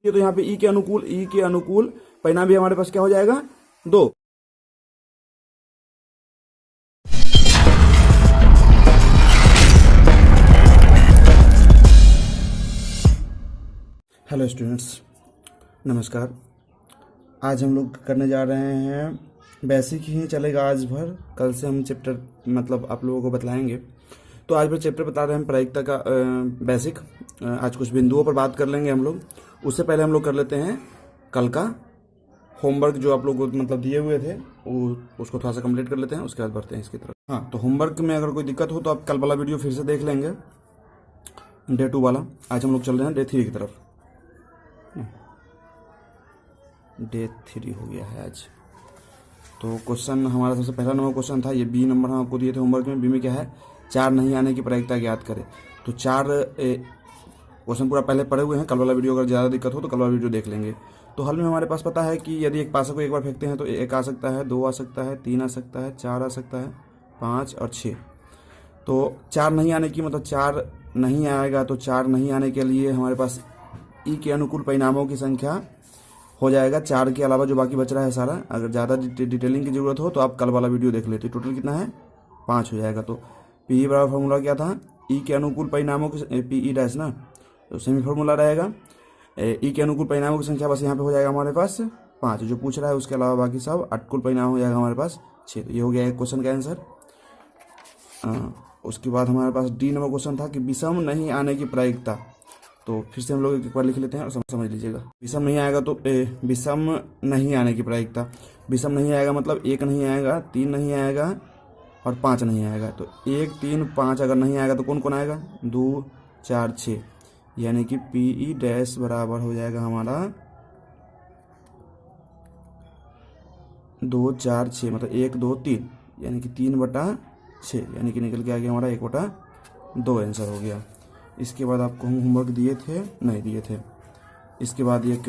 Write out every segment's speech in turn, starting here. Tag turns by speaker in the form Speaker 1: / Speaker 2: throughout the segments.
Speaker 1: ये तो यहाँ पे ई के अनुकूल परिणाम भी हमारे पास क्या हो जाएगा 2। हेलो स्टूडेंट्स, नमस्कार। आज हम लोग करने जा रहे हैं बेसिक ही चलेगा आज भर। कल से हम चैप्टर मतलब आप लोगों को बतलाएंगे। तो आज भर चैप्टर बता रहे हैं प्रायिकता का बेसिक। आज कुछ बिंदुओं पर बात कर लेंगे हम लोग। उससे पहले हम लोग कर लेते हैं कल का होमवर्क जो आप लोग को मतलब दिए हुए थे, उसको थोड़ा सा कंप्लीट कर लेते हैं, उसके बाद बढ़ते हैं इसकी तरफ। हाँ, तो होमवर्क में अगर कोई दिक्कत हो तो आप कल वाला वीडियो फिर से देख लेंगे, डे 2 वाला। आज हम लोग चल रहे हैं डे 3 की तरफ। डे 3 हो गया है आज। तो क्वेश्चन हमारा सबसे पहला नंबर क्वेश्चन था, ये बी नंबर हम आपको दिए थे होमवर्क में। बी में क्या है, 4 नहीं आने की प्रायिकता ज्ञात करें। तो 4 क्वेश्चन पूरा पहले पढ़े हुए हैं। कल वाला वीडियो अगर ज़्यादा दिक्कत हो तो कल वाला वीडियो देख लेंगे। तो हल में हमारे पास पता है कि यदि एक पासा को एक बार फेंकते हैं तो 1 आ सकता है, 2 आ सकता है, 3 आ सकता है, 4 आ सकता है, 5 और 6। तो 4 नहीं आने की मतलब 4 नहीं आएगा। तो 4 नहीं आने के लिए हमारे पास ई के अनुकूल परिणामों की संख्या हो जाएगा 4 के अलावा जो बाकी बच रहा है सारा। अगर ज़्यादा डिटेलिंग की ज़रूरत हो तो आप कल वाला वीडियो देख लेते। टोटल कितना है, 5 हो जाएगा। तो पी बराबर फॉर्मूला क्या था, ई के अनुकूल परिणामों की पी ई डैश ना, तो सेमी फॉर्मूला रहेगा। ई के अनुकूल परिणामों की संख्या बस यहाँ पे हो जाएगा हमारे पास 5 जो पूछ रहा है। उसके अलावा बाकी सब अनुकूल परिणाम हो जाएगा हमारे पास 6। तो ये हो गया एक क्वेश्चन का आंसर। उसके बाद हमारे पास डी नंबर क्वेश्चन था कि विषम नहीं आने की प्रायिकता। तो फिर से हम लोग एक बार लिख लेते हैं और समझ लीजिएगा। विषम नहीं आएगा तो विषम नहीं आने की प्रायिकता। विषम नहीं आएगा मतलब 1 नहीं आएगा, 3 नहीं आएगा और 5 नहीं आएगा। तो 1, 3, 5 अगर नहीं आएगा तो कौन कौन आएगा, 2, 4, 6। यानी कि पी ई डैश बराबर हो जाएगा हमारा 2, 4, 6 मतलब 1, 2, 3 यानी कि 3/6 यानी कि निकल के आ गया हमारा 1/2 आंसर हो गया। इसके बाद आपको हम होमवर्क दिए थे, नहीं दिए थे। इसके बाद एक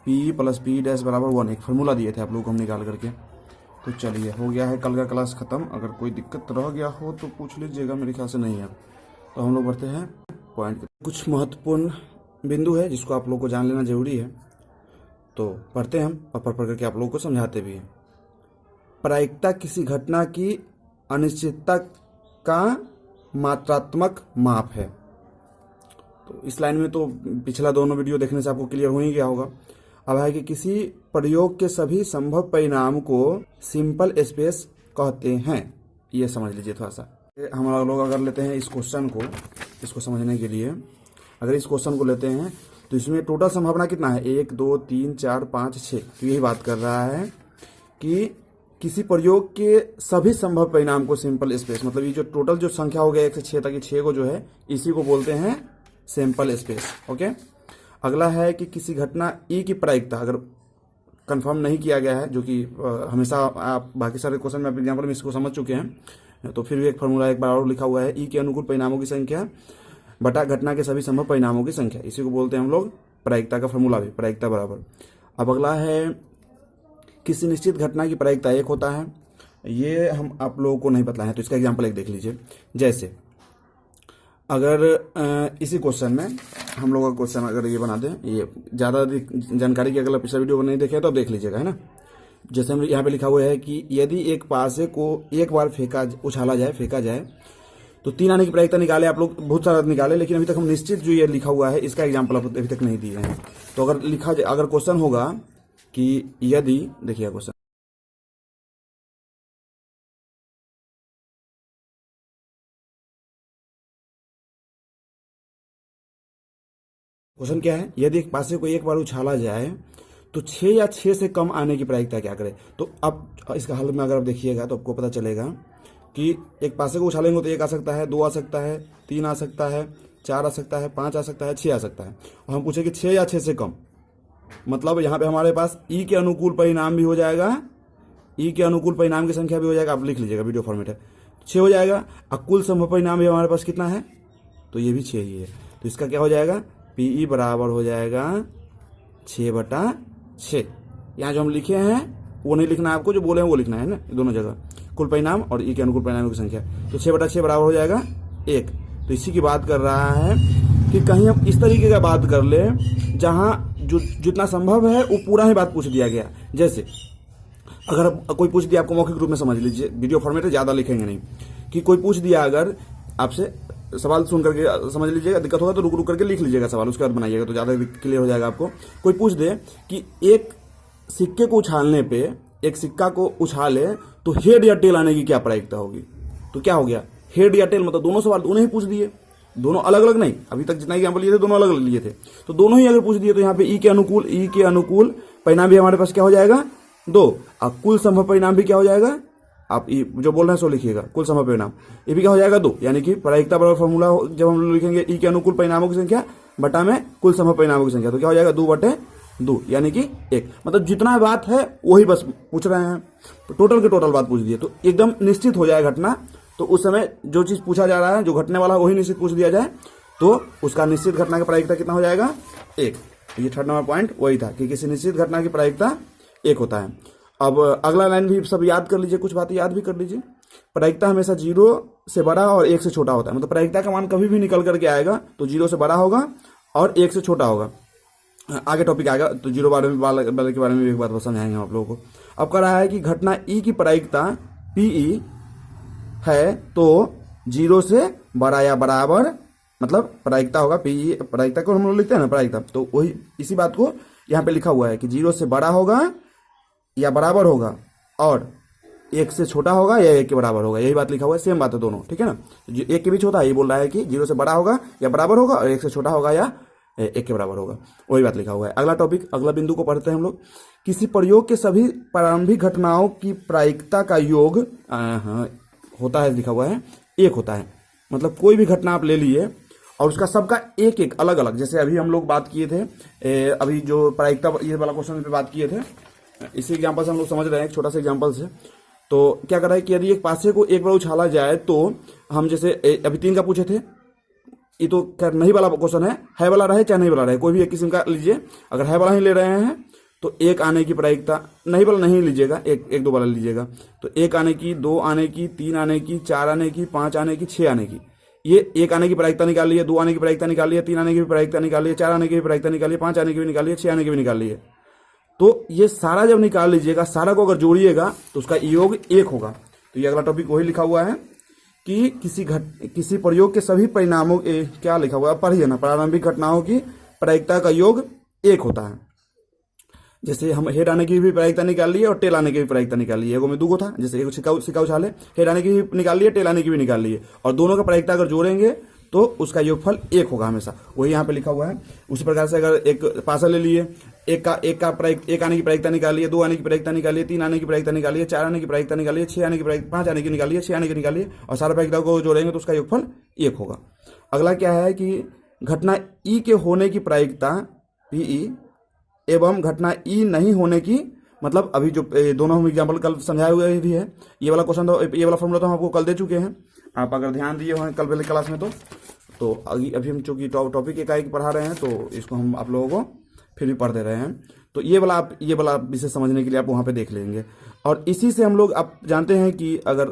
Speaker 1: पी प्लस पी डैश बराबर 1 एक फार्मूला दिए थे आप लोग को हम निकाल करके। तो चलिए हो गया है कल का क्लास ख़त्म। अगर कोई दिक्कत रह गया हो तो पूछ लीजिएगा, मेरे ख्याल से नहीं है। तो हम लोग बढ़ते हैं पॉइंट। कुछ महत्वपूर्ण बिंदु है जिसको आप लोग को जान लेना जरूरी है, तो पढ़ते हैं हम और पढ़ करके आप लोगों को समझाते भी हैं। प्रायिकता किसी घटना की अनिश्चितता का मात्रात्मक माप है। तो इस लाइन में तो पिछला दोनों वीडियो देखने से आपको क्लियर हो ही गया होगा। अब है कि किसी प्रयोग के सभी संभव परिणाम को सिंपल स्पेस कहते हैं। ये समझ लीजिए थोड़ा सा। हम लोग अगर लेते हैं इस क्वेश्चन को, इसको समझने के लिए अगर इस क्वेश्चन को लेते हैं तो इसमें टोटल संभावना कितना है, 1, 2, 3, 4, 5, 6। तो यही बात कर रहा है कि किसी प्रयोग के सभी संभव परिणाम को सिंपल स्पेस, मतलब ये जो टोटल जो संख्या हो गया 1 से 6 तक, 6 को जो है इसी को बोलते हैं सैंपल स्पेस। ओके। अगला है कि किसी घटना ई की प्रायिकता अगर कंफर्म नहीं किया गया है, जो कि हमेशा आप बाकी सारे क्वेश्चन में एग्जाम्पल में इसको समझ चुके हैं, तो फिर भी एक फार्मूला एक बार और लिखा हुआ है, ई के अनुकूल परिणामों की संख्या बटा घटना के सभी संभव परिणामों की संख्या। इसी को बोलते हैं हम लोग प्रायिकता का फार्मूला भी, प्रायिकता बराबर। अब अगला है किसी निश्चित घटना की प्रायिकता 1 होता है। ये हम आप लोगों को नहीं पता है, तो इसका एग्जाम्पल एक देख लीजिए। जैसे अगर इसी क्वेश्चन में हम लोग का क्वेश्चन अगर ये बना दें, ये ज़्यादा जानकारी की अगर पिछला वीडियो को नहीं देखे तो आप देख लीजिएगा, है ना। जैसे हम यहाँ पे लिखा हुआ है कि यदि एक पासे को एक बार फेंका जाए तो 3 आने की प्रायिकता निकाले। आप लोग बहुत सारा निकाले, लेकिन अभी तक हम निश्चित जो ये लिखा हुआ है इसका एग्जाम्पल अभी तक नहीं दिए हैं। तो अगर क्वेश्चन होगा कि यदि, देखिए क्वेश्चन क्या है, यदि एक पासे को एक बार उछाला जाए तो 6 या 6 से कम आने की प्रायिकता क्या करे। तो अब इसका हल में अगर आप देखिएगा तो आपको पता चलेगा कि एक पासे को उछालेंगे तो 1 आ सकता है, 2 आ सकता है, 3 आ सकता है, 4 आ सकता है, 5 आ सकता है, 6 आ सकता है। और हम पूछे कि 6 या 6 से कम, मतलब यहाँ पे हमारे पास ई के अनुकूल परिणाम भी हो जाएगा, ई के अनुकूल परिणाम की संख्या भी हो जाएगा। आप लिख लीजिएगा, वीडियो फॉर्मेट है, 6 हो जाएगा। और कुल संभव परिणाम भी हमारे पास कितना है, तो ये भी 6 ही है। तो इसका क्या हो जाएगा, पी ई बराबर हो जाएगा 6/6। यहाँ जो हम लिखे हैं वो नहीं लिखना है आपको, जो बोले हैं वो लिखना है ना, दोनों जगह कुल परिणाम और ई के अनुकूल परिणामों की संख्या। तो 6/6 बराबर हो जाएगा 1। तो इसी की बात कर रहा है कि कहीं हम इस तरीके का बात कर ले जहां जो जितना संभव है वो पूरा ही बात पूछ दिया गया। जैसे अगर कोई पूछ दिया, आपको मौखिक रूप में समझ लीजिए, वीडियो फॉर्मेट है, ज़्यादा लिखेंगे नहीं, कि कोई पूछ दिया अगर आपसे, सवाल सुन करके समझ लीजिएगा, दिक्कत होगा तो रुक रुक करके लिख लीजिएगा सवाल, उसके बाद बनाइएगा तो ज़्यादा क्लियर हो जाएगा आपको। कोई पूछ दे कि एक सिक्के को उछालने पे, एक सिक्का को उछाले तो हेड या टेल आने की क्या प्रायिकता होगी, तो क्या हो गया, हेड या टेल, मतलब दोनों सवाल दोनों ही पूछ दिए, दोनों अलग अलग नहीं, अभी तक जितना एग्जाम्पल लिए थे दोनों अलग अलग लिए थे, तो दोनों ही अगर पूछ दिए तो यहाँ पे ई के अनुकूल परिणाम भी हमारे पास क्या हो जाएगा, 2। अब कुल संभव परिणाम भी क्या हो जाएगा, आप जो बोल रहे हैं सो लिखिएगा, कुल संभव परिणाम ये भी क्या हो जाएगा, 2। यानी कि प्रायिकता बराबर फॉर्मूला जब हम लोग लिखेंगे ई के अनुकूल परिणामों की संख्या बटा में कुल संभव परिणामों की संख्या, तो क्या हो जाएगा 2/2, यानी कि 1। मतलब जितना बात है वही बस पूछ रहे हैं, टोटल के टोटल बात पूछ दिए तो एकदम निश्चित हो जाए घटना। तो उस समय जो चीज पूछा जा रहा है, जो घटने वाला वही निश्चित पूछ दिया जाए तो उसका निश्चित घटना की प्रायिकता कितना हो जाएगा, 1। ये 3rd नंबर पॉइंट वही था कि किसी निश्चित घटना की प्रायिकता 1 होता है। अब अगला लाइन भी सब याद कर लीजिए, कुछ बातें याद भी कर लीजिए। प्रायिकता हमेशा 0 से बड़ा और 1 से छोटा होता है, मतलब प्रायिकता का मान कभी भी निकल करके आएगा तो 0 से बड़ा होगा और 1 से छोटा होगा। आगे टॉपिक आएगा तो 0 वाले के बारे में एक बात समझाएंगे आप लोगों को। अब कह रहा है कि घटना ई की प्रायिकता पीई है तो 0 से बड़ा या बराबर, मतलब प्रायिकता होगा पीई, प्रायिकता को हम लोग लिखते हैं ना प्रायिकता, तो वही इसी बात को यहाँ पे लिखा हुआ है कि 0 से बड़ा होगा या बराबर होगा और 1 से छोटा होगा या 1 के बराबर होगा, यही बात लिखा हुआ है, सेम बात है दोनों, ठीक है ना। 1 के बीच होता है, ये बोल रहा है कि 0 से बड़ा होगा या बराबर होगा और 1 से छोटा होगा या 1 के बराबर होगा, वही बात लिखा हुआ है। अगला टॉपिक, अगला बिंदु को पढ़ते हैं हम लोग। किसी प्रयोग के सभी प्रारंभिक घटनाओं की प्रायिकता का योग होता है, लिखा हुआ है 1 होता है। मतलब कोई भी घटना आप ले लिए और उसका सबका एक एक अलग अलग, जैसे अभी हम लोग बात किए थे, अभी जो प्रायिकता ये वाला क्वेश्चन पे बात किए थे, इसी एग्जाम्पल से हम लोग समझ रहे हैं, एक छोटा सा एग्जाम्पल से। तो क्या कर रहा है कि यदि एक पासे को एक बार उछाला जाए तो हम जैसे अभी 3 का पूछे थे, ये तो खैर नहीं वाला क्वेश्चन है वाला रहे चाहे नहीं वाला रहे, कोई भी एक किस्म का लीजिए। अगर है वाला ही ले रहे हैं तो 1 आने की प्रायिकता, नहीं वाला नहीं लीजिएगा, 1 2 वाला लीजिएगा, तो 1 आने की, 2 आने की, 3 आने की, 4 आने की, 5 आने की, 6 आने की, ये 1 आने की प्रायिकता निकाल लिए, 2 आने की प्रायिकता निकाल लिए, 3 आने की भी प्रायिकता निकाल लिए, 4 आने की भी प्रायिकता निकाल लिए, 5 आने की भी निकाल लिए, 6 आने की भी निकाल लिए। तो ये सारा जब निकाल लीजिएगा, सारा को अगर जोड़िएगा तो उसका योग 1 होगा। तो ये अगला टॉपिक वही लिखा हुआ है कि किसी प्रयोग के सभी परिणामों, क्या लिखा हुआ है पढ़िए ना, प्रारंभिक घटनाओं की प्रायिकता का योग 1 होता है। जैसे हम हेड आने की भी प्रायिकता निकाल लिए और टेल आने की भी प्रायिकता निकाल लिए, एगो में 2 था, जैसे एक सिक्का उछाले, हेड आने की भी निकाल लिए, टेल आने की भी निकाल लिए, और दोनों का प्रायिकता अगर जोड़ेंगे तो उसका योगफल 1 होगा हमेशा, वही यहाँ पे लिखा हुआ है। उसी प्रकार से अगर एक पासा ले लिए, एक आने की प्रायिकता निकाल लिए, 2 आने की प्रायिकता निकालिए, 3 आने की प्रायिकता निकालिए, 4 आने की प्रायिकता निकालिए, 6 आने की प्रायिकता, 5 आने की निकालिए, 6 आने की निकालिए, और सारा प्रायिकता को जोड़ेंगे तो उसका योगफल 1 होगा। अगला क्या है कि घटना ई के होने की प्रायिकता पीई एवं घटना ई नहीं होने की, मतलब अभी जो दोनों हम एग्जाम्पल कल समझाए हुए भी है, ये वाला क्वेश्चन तो, ये वाला फॉर्मूला तो हम आपको कल दे चुके हैं, आप अगर ध्यान दिए हों कल पहले क्लास में तो अभी हम चूंकि टॉपिक एक पढ़ा रहे हैं तो इसको हम आप लोगों को फिर भी पढ़ दे रहे हैं। तो ये वाला विषय समझने के लिए आप वहाँ पे देख लेंगे। और इसी से हम लोग, आप जानते हैं कि अगर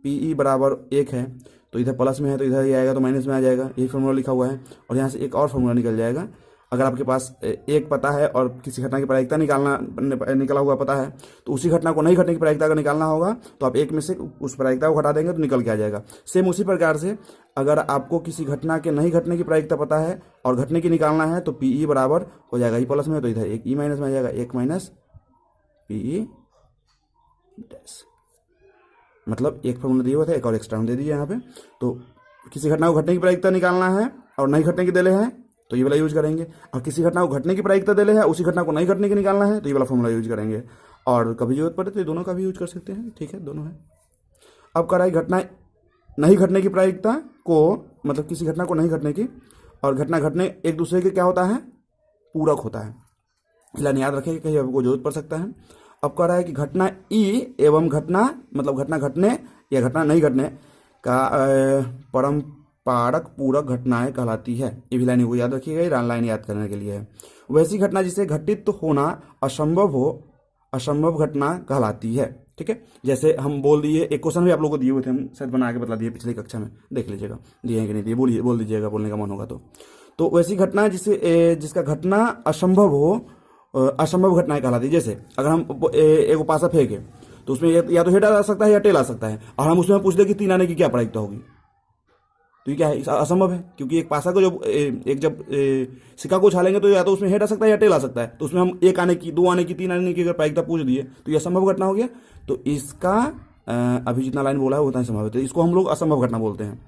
Speaker 1: पीई बराबर 1 है तो इधर प्लस में है तो इधर ये आएगा तो माइनस में आ जाएगा, यही फॉर्मूला लिखा हुआ है। और यहाँ से एक और फॉर्मूला निकल जाएगा, अगर आपके पास 1 पता है और किसी घटना की प्रायिकता निकला हुआ पता है तो उसी घटना को नहीं घटने की प्रायिकता अगर निकालना होगा तो आप 1 में से उस प्रायिकता को घटा देंगे तो निकल के आ जाएगा। सेम उसी प्रकार से अगर आपको किसी घटना के नहीं घटने की प्रायिकता पता है और घटने की निकालना है तो पीई बराबर हो जाएगा, ई प्लस में तो इधर 1 ई माइनस में आ जाएगा, 1 माइनस पीई डैश, मतलब एक फॉर्मूला दिए हुए थे, एक और एक्स्ट्रा दे दीजिए यहाँ पे। तो किसी घटना को घटने की प्रायिकता निकालना है और नहीं घटने की देले हैं तो ये वाला यूज करेंगे, और किसी घटना को घटने की प्रायिकता देले है उसी घटना को नहीं घटने की निकालना है तो ये वाला फॉर्मूला यूज करेंगे। और कभी जरूरत पड़े तो ये दोनों का भी यूज कर सकते हैं, ठीक है, दोनों है। अब कह रहा है घटना नहीं घटने की प्रायिकता को, मतलब किसी घटना को नहीं घटने की और घटना घटने एक दूसरे के क्या होता है, पूरक होता है, इसलिए याद रखें कहीं आपको जरूरत पड़ सकता है। अब कह रहा है कि घटना ई एवं घटना, मतलब घटना घटने या घटना नहीं घटने का परम्परक पूरक घटनाएं कहलाती है। ये भी लाइन को याद रखिएगा, लाइन याद करने के लिए है। वैसी घटना जिसे घटित होना असंभव घटना कहलाती है, ठीक है। जैसे हम बोल दिए, एक क्वेश्चन भी आप लोगों को दिए हुए थे, हम शायद बना के बता दिए पिछली कक्षा में, देख लीजिएगा दिए हैं कि नहीं दिए, बोल दीजिएगा, बोलने का मन होगा तो वैसी घटना जिसका घटना असंभव हो, असंभव घटनाएं कहलाती है। जैसे अगर हम एक पासा फेंके तो उसमें या तो हेड आ सकता है या टेल आ सकता है, और हम उसमें पूछ दें कि 3 आने की क्या प्रायिकता होगी, तो ये क्या है, असंभव है। क्योंकि एक पासा को जब सिक्का को उछालेंगे तो या तो उसमें हेड आ सकता है या टेल आ सकता है, तो उसमें हम 1 आने की, 2 आने की, 3 आने की अगर प्रायिकता पूछ दिए तो ये असंभव घटना हो गया। तो इसका अभी जितना लाइन बोला है उतना ही संभावित है, इसको हम लोग असंभव घटना बोलते हैं।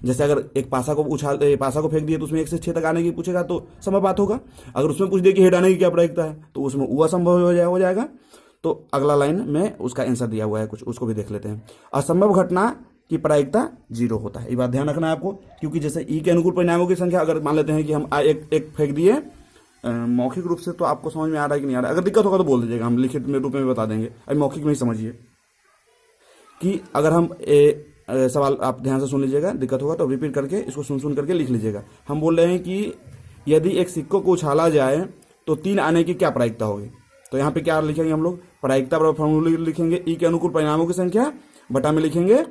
Speaker 1: जैसे अगर एक पासा को फेंक दिए तो उसमें 1 से 6 तक आने की पूछेगा तो संभव बात होगा। अगर उसमें पूछ दिए कि हेड आने की क्या प्रायिकता है तो उसमें वो असंभव हो जाएगा। तो अगला लाइन में उसका आंसर दिया हुआ है कुछ, उसको भी देख लेते हैं। असंभव घटना की प्रायिकता 0 होता है, ये बात ध्यान रखना है आपको। क्योंकि जैसे ई के अनुकूल परिणामों की संख्या, अगर मान लेते हैं कि हम एक फेंक दिए, मौखिक रूप से तो आपको समझ में आ रहा है कि नहीं आ रहा है, अगर दिक्कत होगा तो बोल दीजिएगा, हम लिखित में रूप में बता देंगे। अभी मौखिक में ही समझिए कि अगर हम सवाल आप ध्यान से सुन लीजिएगा, दिक्कत होगा तो रिपीट करके इसको सुन करके लिख लीजिएगा। हम बोल रहे हैं कि यदि एक सिक्कों को उछाला जाए तो 3 आने की क्या प्रायिकता होगी। तो यहाँ पे क्या लिखेंगे हम लोग, प्रायिकता बराबर फॉर्मूला लिखेंगे ई के अनुकूल परिणामों की संख्या बटा में लिखेंगे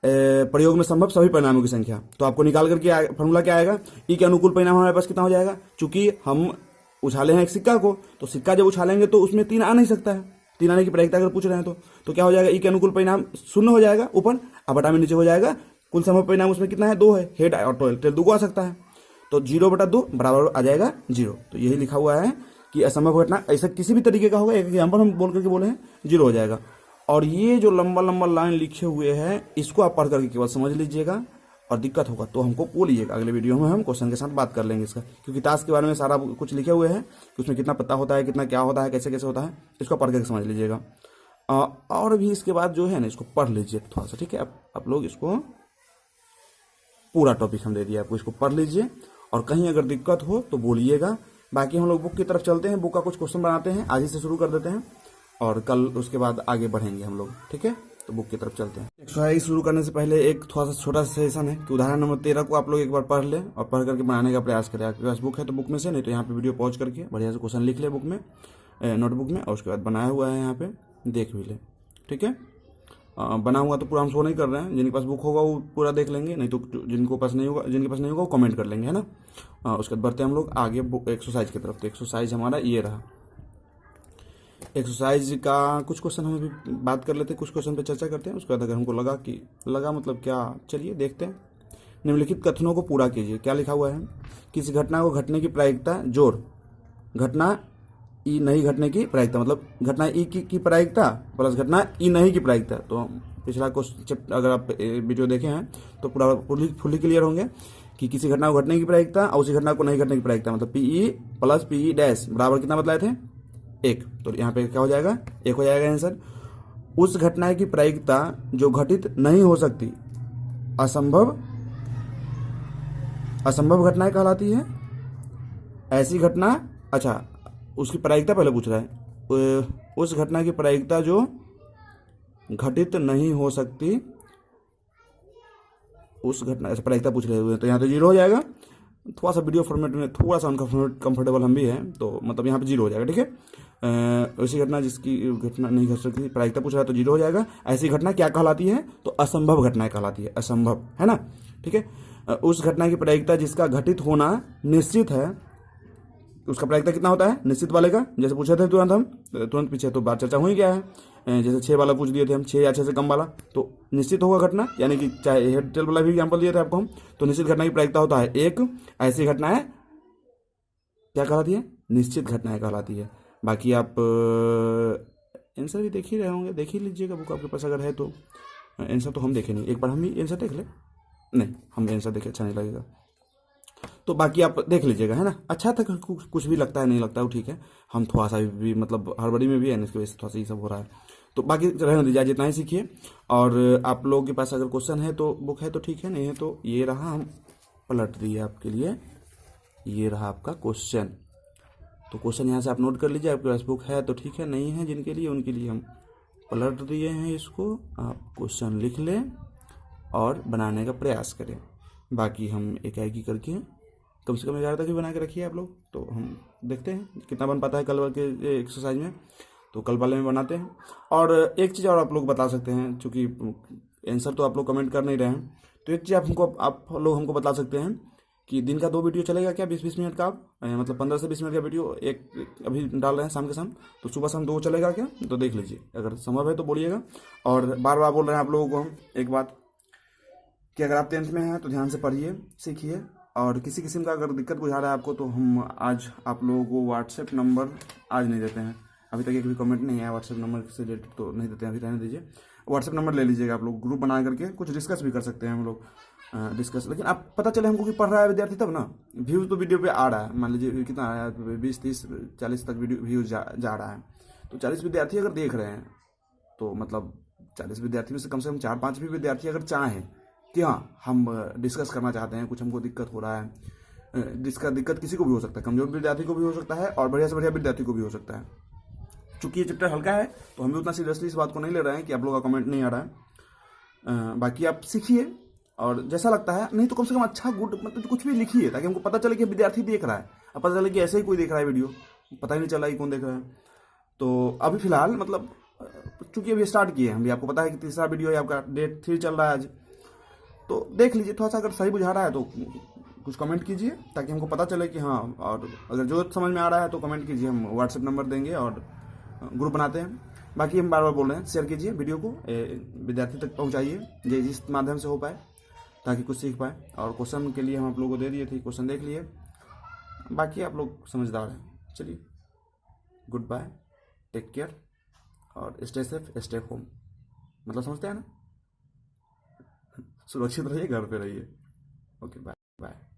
Speaker 1: प्रयोग में संभव सभी परिणामों की संख्या। तो आपको निकाल करके फॉर्मूला क्या आएगा, ई के अनुकूल परिणाम हमारे पास कितना हो जाएगा। चूंकि हम उछाले हैं एक सिक्का को, तो सिक्का जब उछालेंगे तो उसमें 3 आ नहीं सकता है, 3 आने की प्रायिकता अगर पूछ रहे हैं तो क्या हो जाएगा, ई के अनुकूल परिणाम 0 हो जाएगा ऊपर, अब बटा में नीचे हो जाएगा। कुल संभव परिणाम उसमें कितना है, 2 है, हेड और टेल 2 को आ सकता है, तो 0/2 बराबर आ जाएगा 0। तो यही लिखा हुआ है कि असंभव घटना ऐसा किसी भी तरीके का होगा, एक एग्जाम्पल हम बोल करके बोले हैं, 0 हो जाएगा। और ये जो लंबा लंबा लाइन लिखे हुए हैं इसको आप पढ़ करके केवल समझ लीजिएगा, और दिक्कत होगा तो हमको बोलिएगा, अगले वीडियो में हम क्वेश्चन के साथ बात कर लेंगे इसका। क्योंकि टास्क के बारे में सारा कुछ लिखे हुए हैं कि उसमें कितना पता होता है, कितना क्या होता है, कैसे कैसे होता है, इसको पढ़ करके समझ लीजिएगा। और भी इसके बाद जो है ना, इसको पढ़ लीजिए थोड़ा सा, ठीक है। आप लोग इसको पूरा टॉपिक हम दे दिए आपको, इसको पढ़ लीजिए, और कहीं अगर दिक्कत हो तो बोलिएगा। बाकी हम लोग बुक की तरफ चलते हैं, बुक का कुछ क्वेश्चन बनाते हैं, आज ही से शुरू कर देते हैं, और कल उसके बाद आगे बढ़ेंगे हम लोग, ठीक है। तो बुक की तरफ चलते हैं। एक्सरसाइज शुरू करने से पहले एक थोड़ा सा छोटा सा सेशन है कि उदाहरण नंबर 13 को आप लोग एक बार पढ़ लें और पढ़ करके बनाने का प्रयास करें। आपके पास बुक है तो बुक में से, नहीं तो यहाँ पे वीडियो पॉज करके बढ़िया से क्वेश्चन लिख ले बुक में, नोटबुक में, और उसके बाद बनाया हुआ है यहाँ पे देख भी ले, ठीक है। बना हुआ तो पूरा हम शो नहीं कर रहे हैं, जिनके पास बुक होगा वो पूरा देख लेंगे, नहीं तो जिनके पास नहीं होगा वो कमेंट कर लेंगे, है ना। उसके बाद बढ़ते हैं हम लोग आगे एक्सरसाइज की तरफ। तो एक्सरसाइज हमारा ये रहा। एक्सरसाइज का कुछ क्वेश्चन हम अभी बात कर लेते हैं, कुछ क्वेश्चन पे चर्चा करते हैं, उसके बाद अगर हमको लगा मतलब क्या, चलिए देखते हैं। निम्नलिखित कथनों को पूरा कीजिए। क्या लिखा हुआ है, किसी घटना को घटने की प्रायिकता जोड़ घटना ई नहीं घटने की प्रायिकता, मतलब घटना ई की प्रायिकता प्लस घटना ई नहीं की प्रायिकता। तो पिछला क्वेश्चन अगर आप वीडियो देखे हैं तो पूरा फुल्ली क्लियर होंगे कि किसी घटना को घटने की प्रायिकता और उसी घटना को नहीं घटने की प्रायिकता, मतलब पीई प्लस पीई डैश बराबर कितना बताए थे, 1। तो यहाँ पे क्या हो जाएगा, 1 हो जाएगा आंसर। उस घटना की प्रायिकता जो घटित नहीं हो सकती असंभव घटनाएं कहलाती है। ऐसी घटना, अच्छा उसकी प्रायिकता पहले पूछ रहा है, उस घटना की प्रायिकता जो घटित नहीं हो सकती, उस घटना से प्रायिकता पूछ रहे हुए, तो यहाँ तो 0 हो जाएगा। थोड़ा सा वीडियो फॉर्मेट में थोड़ा सा कंफर्टेबल हम भी हैं, तो मतलब यहाँ पे 0 हो जाएगा, ठीक है। ऐसी घटना जिसकी घटना नहीं घट सकती, प्रायिकता पूछ रहा है तो 0 हो जाएगा। ऐसी घटना क्या कहलाती है, तो असंभव घटनाएं कहलाती है, असंभव, है ना, ठीक है। उस घटना की प्रायिकता जिसका घटित होना निश्चित है, उसका प्रायिकता कितना होता है, निश्चित वाले का, जैसे पूछे थे तुरंत पीछे तो बात चर्चा हुई क्या है, जैसे 6 वाला पूछ दिए थे हम, 6 या 6 से कम वाला, तो निश्चित होगा घटना, यानी कि चाहे हेड टेल वाला भी एग्जाम्पल दिए थे आपको हम, तो निश्चित घटना की प्रायिकता होता है 1। ऐसी घटनाएं क्या कहलाती है, निश्चित घटनाएं कहलाती है। बाकी आप आंसर भी देख ही रहे होंगे, देख ही लीजिएगा बुक आपके पास अगर है तो। आंसर तो हम देखे नहीं, एक बार हम भी आंसर देख ले, नहीं हम आंसर देखे अच्छा नहीं लगेगा, तो बाकी आप देख लीजिएगा, है ना। अच्छा था, कुछ भी लगता है नहीं लगता है वो ठीक है, हम थोड़ा सा भी मतलब हड़बड़ी में भी है, इसकी वजह से थोड़ा सा ये सब हो रहा है, तो बाकी रहने दीजिए, जितना ही सीखिए। और आप लोगों के पास अगर क्वेश्चन है तो बुक है तो ठीक है, नहीं है तो ये रहा, हम पलट दिए आपके लिए, ये रहा आपका क्वेश्चन। तो क्वेश्चन यहाँ से आप नोट कर लीजिए, आपके पास बुक है तो ठीक है, नहीं है जिनके लिए उनके लिए हम पलट दिए हैं इसको। आप क्वेश्चन लिख लें और बनाने का प्रयास करें। बाकी हम एक एक करके कम से कम 11 तक भी बना के रखिए आप लोग, तो हम देखते हैं कितना बन पाता है कल के एक्सरसाइज में, तो कल वाले में बनाते हैं। और एक चीज़ और आप लोग बता सकते हैं, चूँकि आंसर तो आप लोग कमेंट कर नहीं रहे हैं, तो एक चीज़ आप लोग हमको बता सकते हैं कि दिन का 2 वीडियो चलेगा क्या 20-20 मिनट का, आप मतलब 15 से 20 मिनट का वीडियो एक अभी डाल रहे हैं शाम के शाम, तो सुबह शाम 2 चलेगा क्या, तो देख लीजिए, अगर संभव है तो बोलिएगा। और बार बार बोल रहे हैं आप लोगों को हम एक बात कि अगर आप 10th में हैं तो ध्यान से पढ़िए सीखिए, और किसी किस्म का अगर दिक्कत बुझा रहा है आपको तो हम आज आप लोगों को व्हाट्सएप नंबर आज नहीं देते हैं, अभी तक एक भी कमेंट नहीं आया व्हाट्सएप नंबर से रिलेटेड, तो नहीं देते हैं, अभी रहने दीजिए। व्हाट्सएप नंबर ले लीजिएगा आप लोग, ग्रुप बना करके कुछ डिस्कस भी कर सकते हैं हम लोग, डिस्कस। लेकिन आप पता चले हमको कि पढ़ रहा है विद्यार्थी तब ना, व्यूज़ तो वीडियो पे आ रहा है, मान लीजिए कितना आया है, 20-30-40 तक वीडियो व्यूज़ जा रहा है, तो 40 विद्यार्थी अगर देख रहे हैं तो मतलब 40 विद्यार्थी में से कम 4-5 भी विद्यार्थी अगर चाहें कि हाँ हम डिस्कस करना चाहते हैं, कुछ हमको दिक्कत हो रहा है, जिसका दिक्कत किसी को भी हो सकता है, कमजोर विद्यार्थी को भी हो सकता है और बढ़िया से बढ़िया विद्यार्थी को भी हो सकता है। चूंकि ये चैप्टर हल्का है तो हम भी उतना सीरियसली इस बात को नहीं ले रहे हैं कि आप लोगों का कमेंट नहीं आ रहा है। बाकी आप सीखिए, और जैसा लगता है, नहीं तो कम से कम अच्छा गुड मतलब कुछ भी लिखिए, ताकि हमको पता चले कि विद्यार्थी देख रहा है, अब पता चले कि ऐसे ही कोई देख रहा है वीडियो, पता ही नहीं चला कि कौन देख रहा है। तो अभी फिलहाल मतलब चूंकि अभी स्टार्ट किए हैं, हम भी आपको पता है कि तीसरा वीडियो है आपका, डेट 3 चल रहा है आज, तो देख लीजिए, थोड़ा सा अगर सही बुझा रहा है तो कुछ कमेंट कीजिए ताकि हमको पता चले कि हाँ, और अगर जो समझ में आ रहा है तो कमेंट कीजिए, हम व्हाट्सएप नंबर देंगे और ग्रुप बनाते हैं। बाकी हम बार बार बोल रहे हैं, शेयर कीजिए वीडियो को, विद्यार्थी तक पहुंचाइए जिस माध्यम से हो पाए, ताकि कुछ सीख पाए। और क्वेश्चन के लिए हम आप लोगों को दे दिए थे, क्वेश्चन देख लिए, बाकी आप लोग समझदार हैं। चलिए, गुड बाय, टेक केयर, और स्टे सेफ, स्टे होम, मतलब समझते हैं ना, सुरक्षित रहिए, घर पे रहिए। Okay, bye bye.